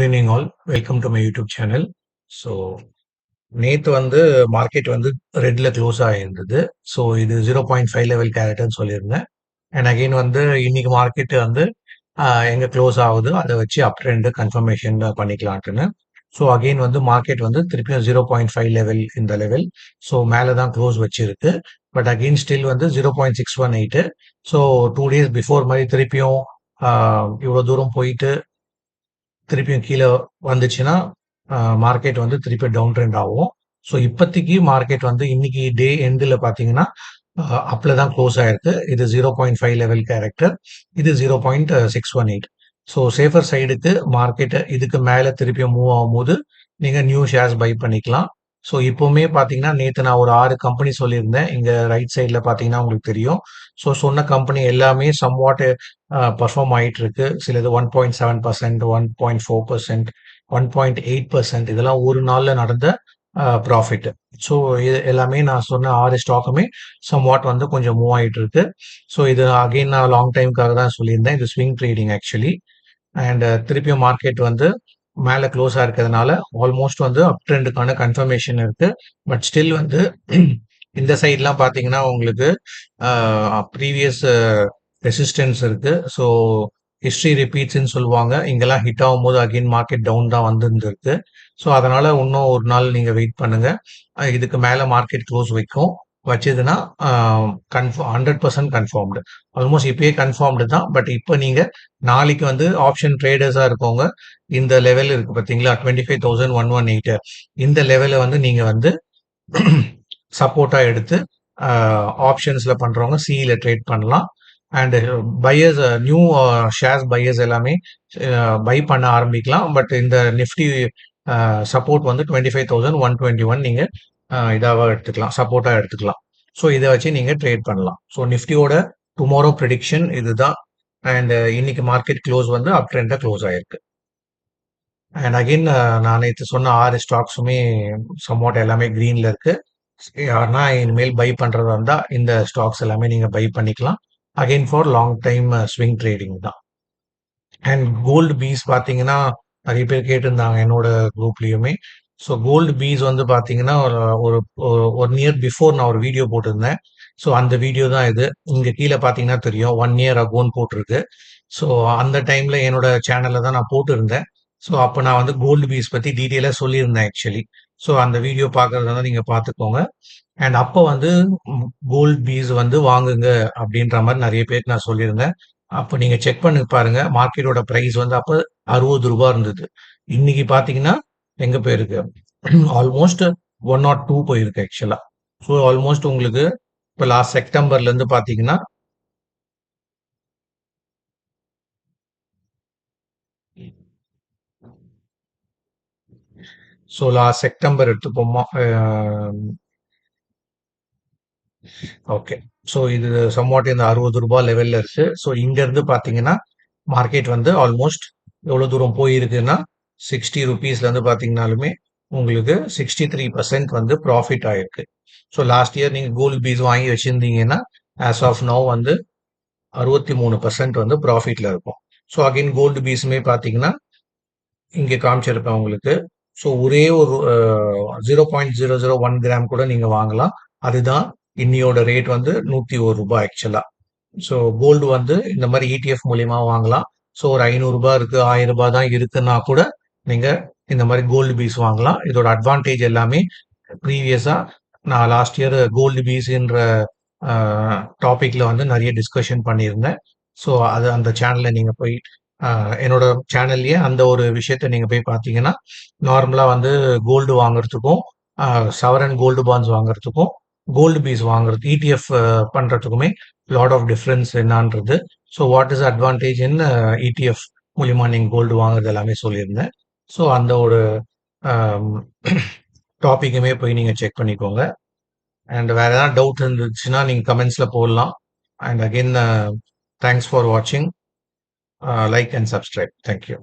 Good evening all. Welcome to my YouTube channel. So நேத்து வந்து market வந்து ரெட்ல close ஆகியிருந்தது. So இது 0.5 லெவல் கேரக்டர்னு சொல்லியிருந்தேன். அண்ட் அகைன் வந்து இன்னைக்கு மார்க்கெட் வந்து எங்க க்ளோஸ் ஆகுது அதை வச்சு அப் ட்ரெண்ட் கன்ஃபர்மேஷன் பண்ணிக்கலான்ட்டுன்னு. ஸோ அகைன் வந்து மார்க்கெட் வந்து திருப்பியும் 0.5 லெவல் இந்த லெவல். ஸோ மேலே தான் க்ளோஸ் வச்சிருக்கு. பட் அகைன் ஸ்டில் வந்து 0.618. ஸோ 2 days பிஃபோர் மாதிரி திருப்பியும் இவ்வளோ தூரம் போயிட்டு திருப்பியும் கீழே வந்துச்சுன்னா மார்க்கெட் வந்து திருப்பி டவுன் ட்ரெண்ட் ஆகும். ஸோ இப்போதைக்கு மார்க்கெட் வந்து இன்னைக்கு டே எண்டில் பார்த்தீங்கன்னா அப்பில் தான் க்ளோஸ் ஆயிருக்கு. இது 0.5 லெவல் கேரக்டர், இது 0.618. ஸோ சேஃபர் சைடுக்கு மார்க்கெட்டை இதுக்கு மேலே திருப்பியும் மூவ் ஆகும்போது நீங்கள் நியூ ஷேர்ஸ் பை பண்ணிக்கலாம். ஸோ இப்போவுமே பார்த்தீங்கன்னா நேற்று நான் ஒரு 6 கம்பெனி சொல்லியிருந்தேன். இங்கே ரைட் சைடில் பார்த்தீங்கன்னா உங்களுக்கு தெரியும். ஸோ சொன்ன கம்பெனி எல்லாமே சம்வாட் பர்ஃபார்ம் ஆகிட்டு இருக்கு. சிலது 1.7%, 1.4%, 1.8%, இதெல்லாம் ஒரு நாளில் நடந்த ப்ராஃபிட். ஸோ இது எல்லாமே நான் சொன்ன 6 ஸ்டாக்குமே சம்வாட் வந்து கொஞ்சம் மூவ் ஆகிட்டு இருக்கு. ஸோ இது அகெயின் நான் லாங் டைமுக்காக தான் சொல்லியிருந்தேன். இது ஸ்விங் ட்ரேடிங் ஆக்சுவலி. அண்ட் திருப்பியும் மார்க்கெட் வந்து மேலே க்ளோஸாக இருக்கிறதுனால ஆல்மோஸ்ட் வந்து அப் ட்ரெண்டுக்கான கன்ஃபர்மேஷன் இருக்கு. பட் ஸ்டில் வந்து இந்த சைட்லாம் பார்த்தீங்கன்னா உங்களுக்கு ப்ரீவியஸ் ரெசிஸ்டன்ஸ் இருக்கு. ஸோ ஹிஸ்ட்ரி ரிப்பீட்ஸ்ன்னு சொல்லுவாங்க. இங்கெல்லாம் ஹிட் ஆகும்போது அகெயின் மார்க்கெட் டவுன் தான் வந்துருக்கு. ஸோ அதனால இன்னும் ஒரு நாள் நீங்கள் வெயிட் பண்ணுங்க. இதுக்கு மேலே மார்க்கெட் க்ளோஸ் வைக்கும். வச்சதுன்னா 100% கன்ஃபார்ம்டு. ஆல்மோஸ்ட் இப்பயே கன்ஃபார்ம்டு தான். பட் இப்போ நீங்கள் நாளைக்கு வந்து ஆப்ஷன் ட்ரேடர்ஸாக இருக்கவங்க இந்த லெவல் இருக்கு பார்த்தீங்களா, 25,118, இந்த லெவலை வந்து நீங்கள் வந்து சப்போர்ட்டாக எடுத்து ஆப்ஷன்ஸில் பண்ணுறவங்க சிஇல ட்ரேட் பண்ணலாம். And buyers, new shares buyers எல்லாமே பை பண்ண ஆரம்பிக்கலாம். பட் இந்த நிஃப்டி சப்போர்ட் வந்து 25,121 நீங்கள் இதாக எடுத்துக்கலாம், சப்போர்ட்டாக எடுத்துக்கலாம். ஸோ இதை வச்சு நீங்கள் ட்ரேட் பண்ணலாம். ஸோ நிஃப்டியோட டுமாரோ ப்ரெடிக்ஷன் இதுதான். அண்ட் இன்னைக்கு மார்க்கெட் க்ளோஸ் வந்து அப் ட்ரெண்டாக க்ளோஸ் ஆயிருக்கு. அண்ட் அகெயின் நான் நேற்று சொன்ன 6 ஸ்டாக்ஸுமே சம்வாட் எல்லாமே க்ரீனில் இருக்கு. யாருன்னா இனிமேல் பை பண்ணுறதா இருந்தால் இந்த ஸ்டாக்ஸ் எல்லாமே நீங்கள் பை பண்ணிக்கலாம். Again for long time swing trading தான். அண்ட் கோல்டு பீஸ் பார்த்தீங்கன்னா நிறைய பேர் கேட்டிருந்தாங்க என்னோட குரூப்லேயுமே. ஸோ கோல்டு பீஸ் வந்து பார்த்தீங்கன்னா ஒரு 1 year பிஃபோர் நான் ஒரு வீடியோ போட்டிருந்தேன். ஸோ அந்த வீடியோ தான் இது. இங்கே கீழே பார்த்தீங்கன்னா தெரியும் 1 year அகோன்னு போட்டிருக்கு. ஸோ அந்த டைமில் என்னோட சேனலில் தான் நான் போட்டிருந்தேன். ஸோ அப்போ நான் வந்து கோல்டு பீஸ் பற்றி டீட்டெயிலாக சொல்லியிருந்தேன் ஆக்சுவலி. ஸோ அந்த வீடியோ பார்க்குறதா நீங்கள் பார்த்துக்கோங்க. அண்ட் அப்போ வந்து கோல்டு பீஸ் வந்து வாங்குங்க அப்படின்ற மாதிரி நிறைய பேருக்கு நான் சொல்லியிருந்தேன். அப்போ நீங்க செக் பண்ணி பாருங்க. மார்க்கெட்டோட பிரைஸ் வந்து அப்போ ₹60 இருந்தது. இன்னைக்கு பார்த்தீங்கன்னா எங்க போயிருக்கு, ஆல்மோஸ்ட் 102 போயிருக்கு ஆக்சுவலா. ஸோ ஆல்மோஸ்ட் உங்களுக்கு இப்போ லாஸ்ட் செப்டம்பர்ல இருந்து பார்த்தீங்கன்னா ஸோ லாஸ்ட் செப்டம்பர் எடுத்துப்போமா, ஓகே. ஸோ இது சம்வாட் இந்த ₹60 லெவல்ல இருக்கு. ஸோ இங்க இருந்து பார்த்தீங்கன்னா மார்க்கெட் வந்து ஆல்மோஸ்ட் எவ்வளோ தூரம் போயிருக்குன்னா ₹60 இருந்து பார்த்தீங்கன்னாலுமே உங்களுக்கு 63% வந்து ப்ராஃபிட் ஆயிருக்கு. ஸோ லாஸ்ட் இயர் நீங்கள் கோல்டு பீஸ் வாங்கி வச்சிருந்தீங்கன்னா ஆஸ் ஆஃப் நவ் வந்து 63% வந்து ப்ராஃபிட்ல இருக்கும். ஸோ அகைன் கோல்டு பீஸுமே பார்த்தீங்கன்னா இங்கே காமிச்சிருப்பேன் உங்களுக்கு. ஸோ ஒரே ஒரு 0.001 கிராம் கூட நீங்கள் வாங்கலாம். அதுதான் இன்னியோட ரேட் வந்து ₹101 ஆக்சுவலா. ஸோ கோல்டு வந்து இந்த மாதிரி இடிஎஃப் மூலியமா வாங்கலாம். ஸோ ஒரு ₹500 இருக்கு, ₹1000 தான் இருக்குன்னா கூட நீங்க இந்த மாதிரி கோல்டு பீஸ் வாங்கலாம். இதோட அட்வான்டேஜ் எல்லாமே ப்ரீவியஸா நான் லாஸ்ட் இயர் கோல்டு பீஸ்ன்ற டாபிக்ல வந்து நிறைய டிஸ்கஷன் பண்ணியிருந்தேன். ஸோ அது அந்த சேனல்ல நீங்க போய் என்னோட சேனல்லையே அந்த ஒரு விஷயத்த நீங்க போய் பார்த்தீங்கன்னா நார்மலா வந்து கோல்டு வாங்குறதுக்கும் சவரன் கோல்டு பாண்ட்ஸ் வாங்குறதுக்கும் கோல்டு பீஸ் வாங்குறது இடிஎஃப் பண்றதுக்குமே லாட் ஆஃப் டிஃப்ரென்ஸ் என்னன்றது. So what is advantage in ETF மூலியமா நீங்க கோல்டு வாங்குறது எல்லாமே சொல்லியிருந்தேன். ஸோ அந்த ஒரு டாபிக்குமே போய் நீங்க செக் பண்ணிக்கோங்க. அண்ட் வேற ஏதாவது டவுட் இருந்துச்சுன்னா நீங்க கமெண்ட்ஸ்ல போடலாம். அண்ட் அகெயின் தேங்க்ஸ் ஃபார் வாட்சிங். Like and subscribe. தேங்க்யூ.